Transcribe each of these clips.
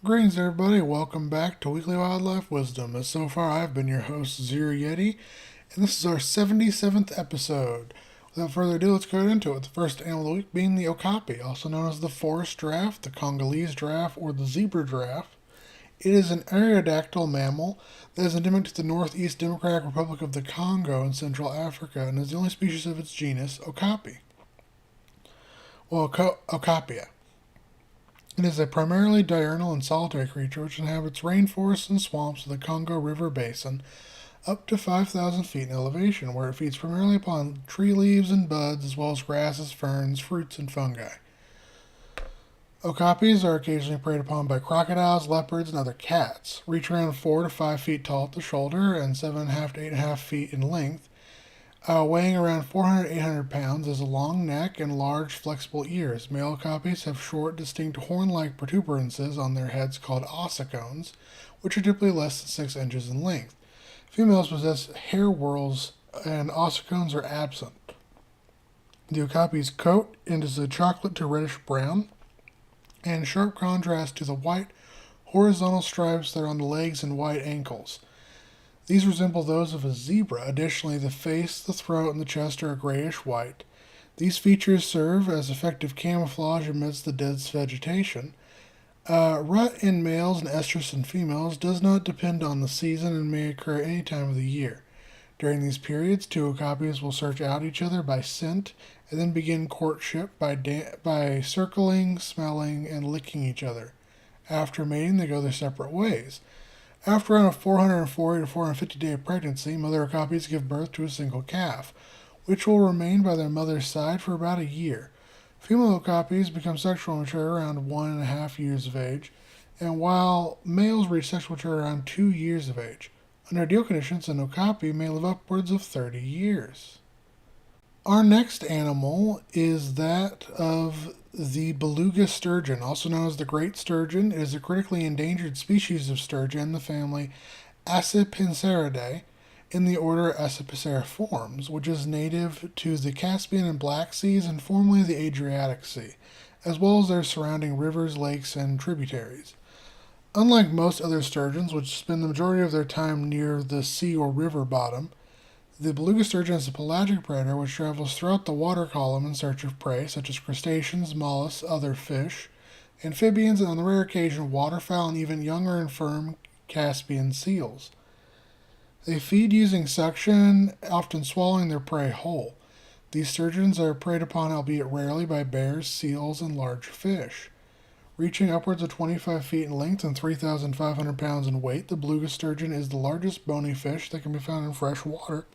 Greetings, everybody. Welcome back to Weekly Wildlife Wisdom. As so far, I've been your host, Zero Yeti, and this is our 77th episode. Without further ado, let's go into it. The first animal of the week being the Okapi, also known as the forest giraffe, the Congolese giraffe, or the zebra giraffe. It is an aerodactyl mammal that is endemic to the Northeast Democratic Republic of the Congo in Central Africa and is the only species of its genus, Okapi. Okapia. It is a primarily diurnal and solitary creature which inhabits rainforests and swamps of the Congo River basin up to 5,000 feet in elevation, where it feeds primarily upon tree leaves and buds as well as grasses, ferns, fruits, and fungi. Okapis are occasionally preyed upon by crocodiles, leopards, and other cats. Reach around 4 to 5 feet tall at the shoulder and 7.5 to 8.5 feet in length. Weighing around 400 to 800 pounds, has a long neck and large, flexible ears. Male okapis have short, distinct horn-like protuberances on their heads called ossicones, which are typically less than 6 inches in length. Females possess hair whorls and ossicones are absent. The okapi's coat is a chocolate to reddish brown, and in sharp contrast to the white horizontal stripes that are on the legs and white ankles. These resemble those of a zebra. Additionally, the face, the throat, and the chest are grayish white. These features serve as effective camouflage amidst the dense vegetation. Rut in males and estrus in females does not depend on the season and may occur any time of the year. During these periods, two okapis will search out each other by scent and then begin courtship by circling, smelling, and licking each other. After mating, they go their separate ways. After around a 440 to 450 day pregnancy, mother okapis give birth to a single calf, which will remain by their mother's side for about a year. Female okapis become sexually mature around 1.5 years of age, and while males reach sexual maturity around 2 years of age. Under ideal conditions, an okapi may live upwards of 30 years. Our next animal is that of the beluga sturgeon, also known as the great sturgeon. It is a critically endangered species of sturgeon in the family Accipinceridae in the order Acipiceriformes, which is native to the Caspian and Black Seas and formerly the Adriatic Sea, as well as their surrounding rivers, lakes, and tributaries. Unlike most other sturgeons, which spend the majority of their time near the sea or river bottom, the beluga sturgeon is a pelagic predator which travels throughout the water column in search of prey, such as crustaceans, mollusks, other fish, amphibians, and on the rare occasion waterfowl and even younger and firm Caspian seals. They feed using suction, often swallowing their prey whole. These sturgeons are preyed upon, albeit rarely, by bears, seals, and large fish. Reaching upwards of 25 feet in length and 3,500 pounds in weight, the beluga sturgeon is the largest bony fish that can be found in fresh water,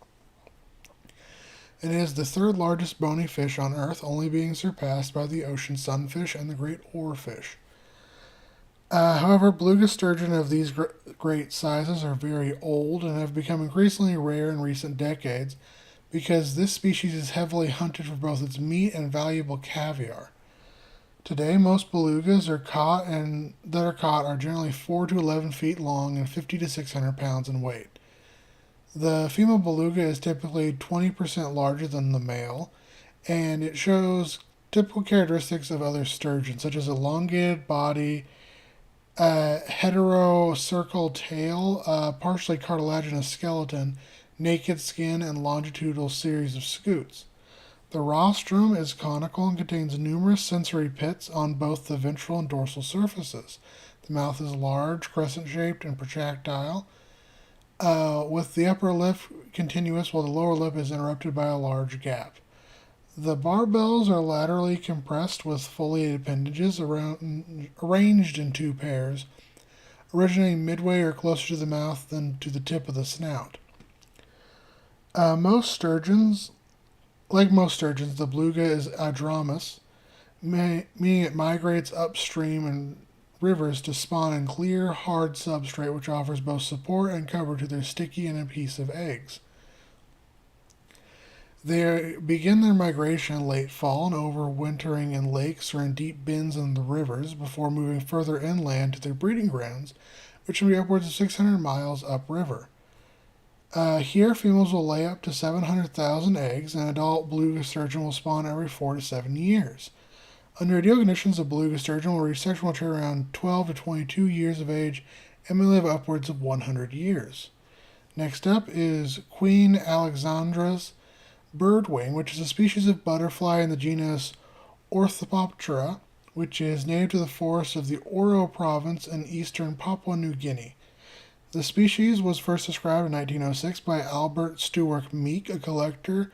and it is the third largest bony fish on Earth, only being surpassed by the ocean sunfish and the great oarfish. However, beluga sturgeon of these great sizes are very old and have become increasingly rare in recent decades because this species is heavily hunted for both its meat and valuable caviar. Today, most belugas that are caught are generally 4 to 11 feet long and 50 to 600 pounds in weight. The female beluga is typically 20% larger than the male, and it shows typical characteristics of other sturgeons, such as elongated body, a heterocircle tail, a partially cartilaginous skeleton, naked skin, and longitudinal series of scutes. The rostrum is conical and contains numerous sensory pits on both the ventral and dorsal surfaces. The mouth is large, crescent-shaped, and protractile, with the upper lip continuous while the lower lip is interrupted by a large gap. The barbels are laterally compressed with foliated appendages arranged in two pairs, originating midway or closer to the mouth than to the tip of the snout. Like most sturgeons, the beluga is adromous, meaning it migrates upstream in rivers to spawn in clear, hard substrate which offers both support and cover to their sticky and adhesive eggs. They begin their migration in late fall and overwintering in lakes or in deep bends in the rivers before moving further inland to their breeding grounds, which can be upwards of 600 miles upriver. Here, females will lay up to 700,000 eggs, and an adult beluga sturgeon will spawn every 4 to 7 years. Under ideal conditions, a beluga sturgeon will reach sexual maturity around 12 to 22 years of age and may live upwards of 100 years. Next up is Queen Alexandra's birdwing, which is a species of butterfly in the genus Orthoptera, which is native to the forests of the Oro province in eastern Papua New Guinea. The species was first described in 1906 by Albert Stewart Meek, a collector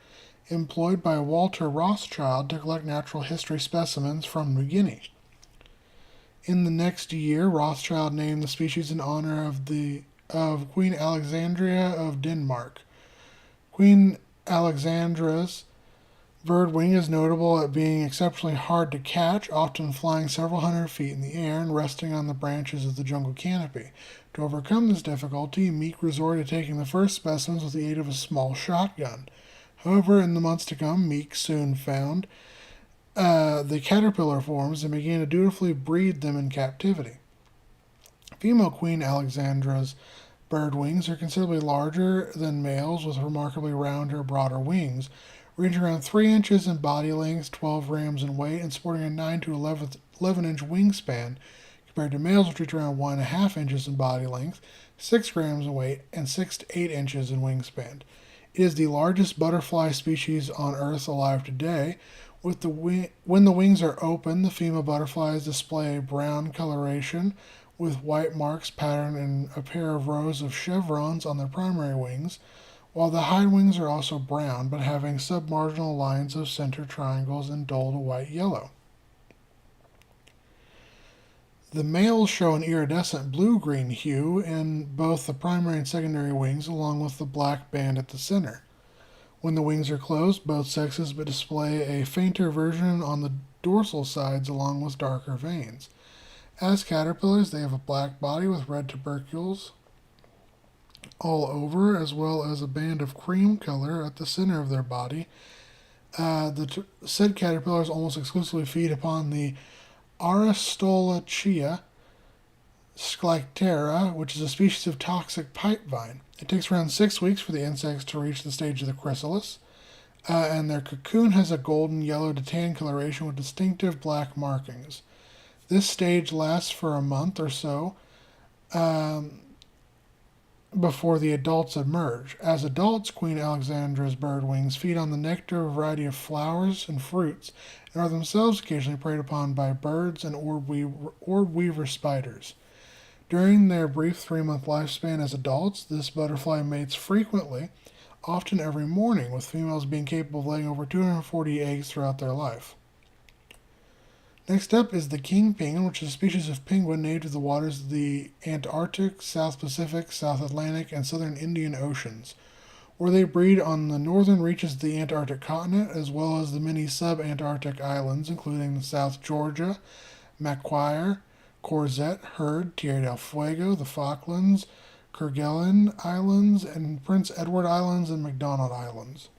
employed by Walter Rothschild to collect natural history specimens from New Guinea. In the next year, Rothschild named the species in honor of Queen Alexandria of Denmark. Queen Alexandra's birdwing is notable at being exceptionally hard to catch, often flying several hundred feet in the air and resting on the branches of the jungle canopy. To overcome this difficulty, Meek resorted to taking the first specimens with the aid of a small shotgun. However, in the months to come, Meek soon found the caterpillar forms and began to dutifully breed them in captivity. Female Queen Alexandra's bird wings are considerably larger than males, with remarkably rounder, broader wings, ranging around 3 inches in body length, 12 grams in weight, and sporting a 9 to 11-inch wingspan, compared to males which reach around 1.5 inches in body length, 6 grams in weight, and 6 to 8 inches in wingspan. It is the largest butterfly species on Earth alive today. When the wings are open, the female butterflies display a brown coloration with white marks patterned in a pair of rows of chevrons on their primary wings, while the hind wings are also brown but having submarginal lines of center triangles and dull to white-yellow. The males show an iridescent blue-green hue in both the primary and secondary wings, along with the black band at the center. When the wings are closed, both sexes display a fainter version on the dorsal sides along with darker veins. As caterpillars, they have a black body with red tubercles all over, as well as a band of cream color at the center of their body. Said caterpillars almost exclusively feed upon the Aristolochia sclictera, which is a species of toxic pipe vine. It takes around 6 weeks for the insects to reach the stage of the chrysalis, and their cocoon has a golden yellow to tan coloration with distinctive black markings. This stage lasts for a month or so before the adults emerge. As adults, Queen Alexandra's birdwings feed on the nectar of a variety of flowers and fruits, and are themselves occasionally preyed upon by birds and orb weaver spiders. During their brief 3-month lifespan as adults, this butterfly mates frequently, often every morning, with females being capable of laying over 240 eggs throughout their life. Next up is the king penguin, which is a species of penguin native to the waters of the Antarctic, South Pacific, South Atlantic, and Southern Indian Oceans, where they breed on the northern reaches of the Antarctic continent, as well as the many sub-Antarctic islands, including South Georgia, Macquarie, Corzette, Heard, Tierra del Fuego, the Falklands, Kerguelen Islands, and Prince Edward Islands and McDonald Islands.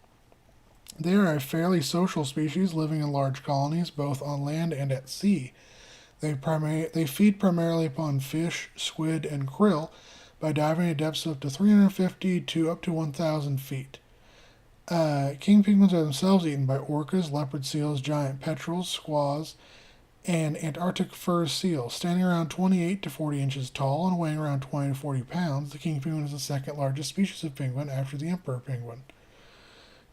They are a fairly social species, living in large colonies both on land and at sea. They feed primarily upon fish, squid, and krill by diving at depths of up to 350 to up to 1,000 feet. King penguins are themselves eaten by orcas, leopard seals, giant petrels, squaws, and Antarctic fur seals. Standing around 28 to 40 inches tall and weighing around 20 to 40 pounds, the king penguin is the second largest species of penguin after the emperor penguin.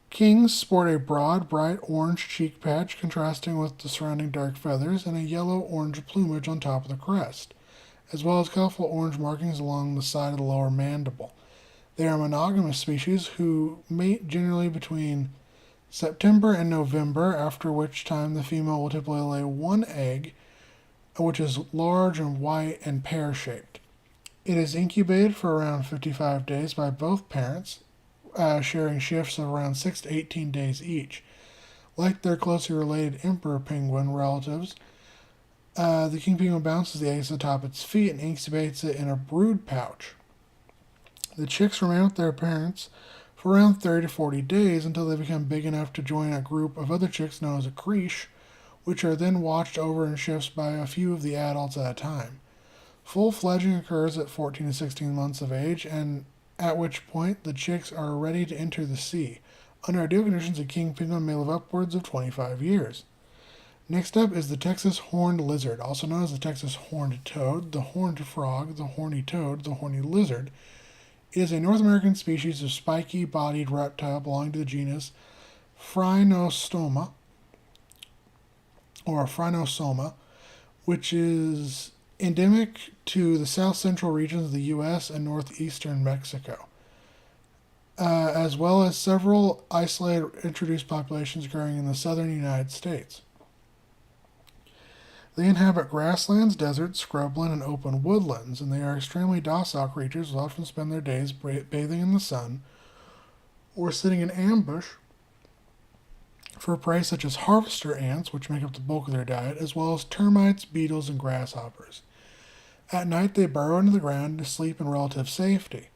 Kings sport a broad, bright orange cheek patch contrasting with the surrounding dark feathers and a yellow-orange plumage on top of the crest, as well as colorful orange markings along the side of the lower mandible. They are monogamous species who mate generally between September and November, after which time the female will typically lay one egg, which is large and white and pear-shaped. It is incubated for around 55 days by both parents, sharing shifts of around 6 to 18 days each. Like their closely related emperor penguin relatives, the king penguin bounces the eggs atop its feet and incubates it in a brood pouch. The chicks remain with their parents for around 30 to 40 days until they become big enough to join a group of other chicks known as a creche, which are then watched over in shifts by a few of the adults at a time. Full fledging occurs at 14 to 16 months of age, and at which point the chicks are ready to enter the sea. Under ideal conditions, a king penguin may live upwards of 25 years. Next up is the Texas horned lizard, also known as the Texas horned toad, the horned frog, the horny toad, the horny lizard. It is a North American species of spiky-bodied reptile belonging to the genus Phrynosoma, or Phrynosoma, which is endemic to the south central regions of the U.S. and northeastern Mexico, as well as several isolated introduced populations occurring in the southern United States. They inhabit grasslands, deserts, scrubland, and open woodlands, and they are extremely docile creatures who often spend their days bathing in the sun or sitting in ambush for prey such as harvester ants, which make up the bulk of their diet, as well as termites, beetles, and grasshoppers. At night, they burrow into the ground to sleep in relative safety.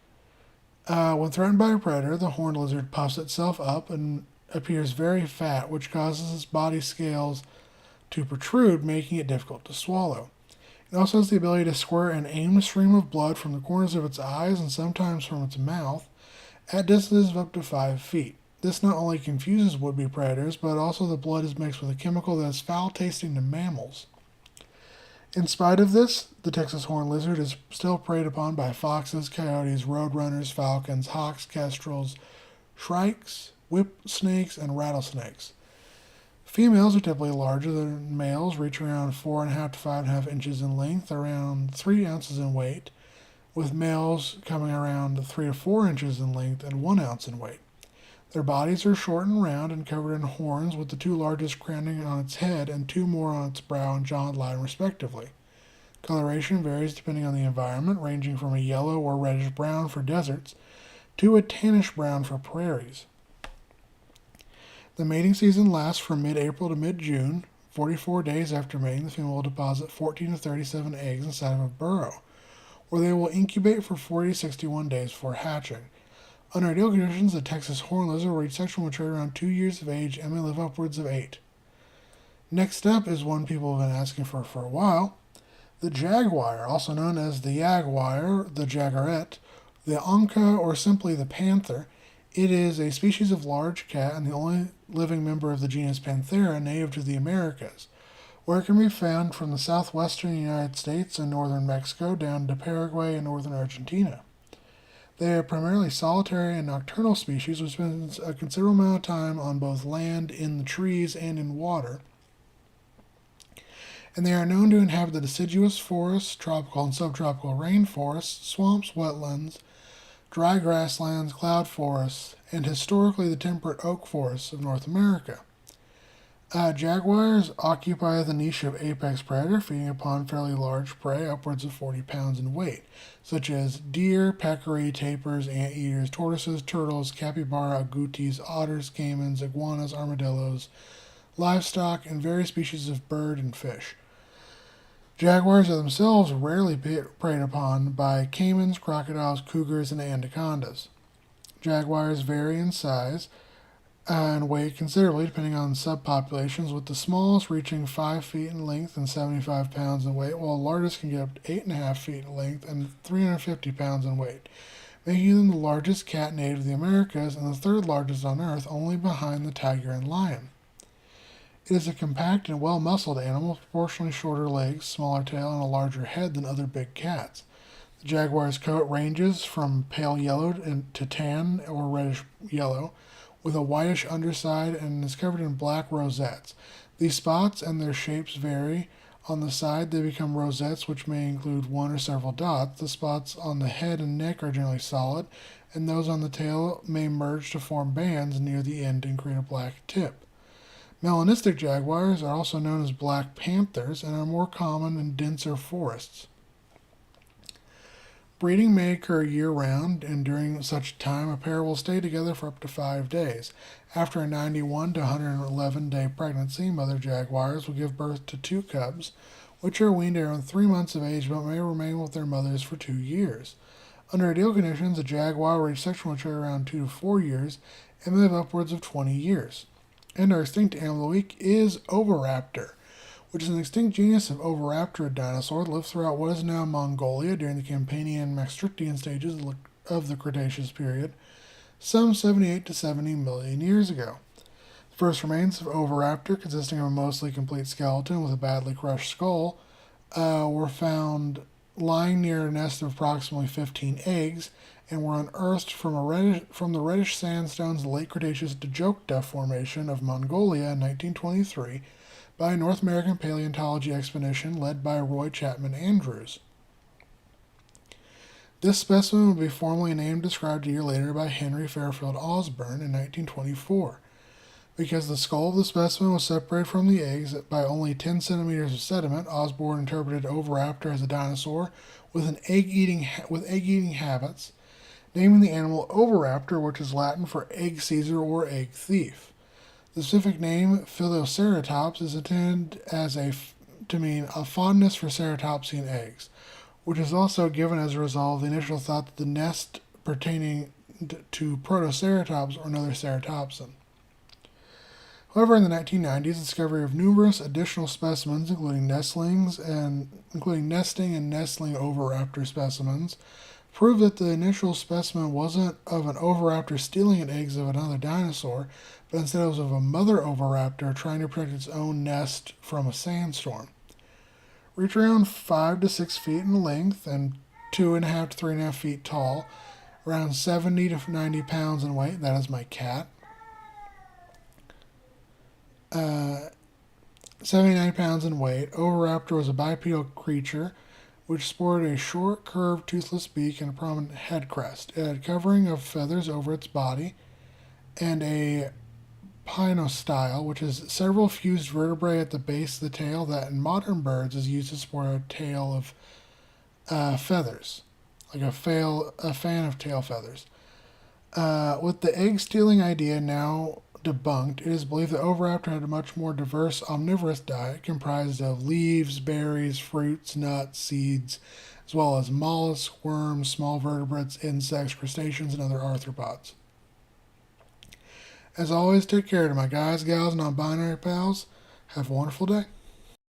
When threatened by a predator, the horned lizard puffs itself up and appears very fat, which causes its body scales to protrude, making it difficult to swallow. It also has the ability to squirt an aimless stream of blood from the corners of its eyes and sometimes from its mouth at distances of up to 5 feet. This not only confuses would-be predators, but also the blood is mixed with a chemical that is foul-tasting to mammals. In spite of this, the Texas horned lizard is still preyed upon by foxes, coyotes, roadrunners, falcons, hawks, kestrels, shrikes, whip snakes, and rattlesnakes. Females are typically larger than males, reaching around 4.5 to 5.5 inches in length, around 3 ounces in weight, with males coming around 3 to 4 inches in length and 1 ounce in weight. Their bodies are short and round and covered in horns, with the 2 largest crowning on its head and 2 more on its brow and jawline, respectively. Coloration varies depending on the environment, ranging from a yellow or reddish brown for deserts to a tannish brown for prairies. The mating season lasts from mid-April to mid-June. 44 days after mating, the female will deposit 14 to 37 eggs inside of a burrow, where they will incubate for 40 to 61 days before hatching. Under ideal conditions, the Texas horned lizard will reach sexual maturity around 2 years of age and may live upwards of 8. Next up is one people have been asking for a while, the jaguar, also known as the jaguar, the jagaret, the onca, or simply the panther. It is a species of large cat and the only living member of the genus Panthera native to the Americas, where it can be found from the southwestern United States and northern Mexico down to Paraguay and northern Argentina. They are primarily solitary and nocturnal species which spends a considerable amount of time on both land, in the trees, and in water. And they are known to inhabit the deciduous forests, tropical and subtropical rainforests, swamps, wetlands, dry grasslands, cloud forests, and historically the temperate oak forests of North America. Jaguars occupy the niche of apex predator, feeding upon fairly large prey, upwards of 40 pounds in weight, such as deer, peccary, tapirs, anteaters, tortoises, turtles, capybara, agoutis, otters, caimans, iguanas, armadillos, livestock, and various species of bird and fish. Jaguars are themselves rarely preyed upon by caimans, crocodiles, cougars, and anacondas. Jaguars vary in size and weight considerably depending on subpopulations, with the smallest reaching 5 feet in length and 75 pounds in weight, while the largest can get up to 8.5 feet in length and 350 pounds in weight, making them the largest cat native to the Americas and the third largest on Earth, only behind the tiger and lion. It is a compact and well-muscled animal with proportionally shorter legs, smaller tail, and a larger head than other big cats. The jaguar's coat ranges from pale yellow to tan or reddish yellow, with a whitish underside, and is covered in black rosettes. These spots and their shapes vary. On the side, they become rosettes, which may include one or several dots. The spots on the head and neck are generally solid, and those on the tail may merge to form bands near the end and create a black tip. Melanistic jaguars are also known as black panthers and are more common in denser forests. Breeding may occur year-round, and during such time, a pair will stay together for up to 5 days. After a 91 to 111-day pregnancy, mother jaguars will give birth to 2 cubs, which are weaned around 3 months of age but may remain with their mothers for 2 years. Under ideal conditions, a jaguar will reach sexual maturity around 2 to 4 years and may live upwards of 20 years. And our extinct animal of the week is Oviraptor, which is an extinct genus of Oviraptor dinosaur that lived throughout what is now Mongolia during the Campanian and Maastrichtian stages of the Cretaceous period, some 78 to 70 million years ago. First remains of Oviraptor, consisting of a mostly complete skeleton with a badly crushed skull, were found lying near a nest of approximately 15 eggs and were unearthed from the reddish sandstones of the late Cretaceous Djokta Formation of Mongolia in 1923 by a North American paleontology expedition led by Roy Chapman Andrews. This specimen would be formally named and described a year later by Henry Fairfield Osborn in 1924. Because the skull of the specimen was separated from the eggs by only 10 centimeters of sediment, Osborn interpreted Oviraptor as a dinosaur with egg-eating habits, naming the animal Oviraptor, which is Latin for egg seizer or egg thief. The specific name Philoceratops is intended to mean a fondness for ceratopsian eggs, which is also given as a result of the initial thought that the nest pertaining to Protoceratops or another ceratopsin. However, in the 1990s, the discovery of numerous additional specimens, including nesting and nestling Oviraptor specimens, proved that the initial specimen wasn't of an Oviraptor stealing eggs of another dinosaur, but instead it was of a mother Oviraptor trying to protect its own nest from a sandstorm. Reach around 5 to 6 feet in length and 2.5 to 3.5 feet tall, around 70 to 90 pounds in weight. That is my cat. 79 pounds in weight. Oviraptor was a bipedal creature which sported a short, curved, toothless beak and a prominent head crest. It had a covering of feathers over its body and a pinostyle, which is several fused vertebrae at the base of the tail that in modern birds is used to support a tail of feathers, like a fan of tail feathers. With the egg stealing idea now debunked, it is believed that Oviraptor had a much more diverse omnivorous diet comprised of leaves, berries, fruits, nuts, seeds, as well as mollusks, worms, small vertebrates, insects, crustaceans, and other arthropods. As always, take care to my guys, gals, non-binary pals. Have a wonderful day.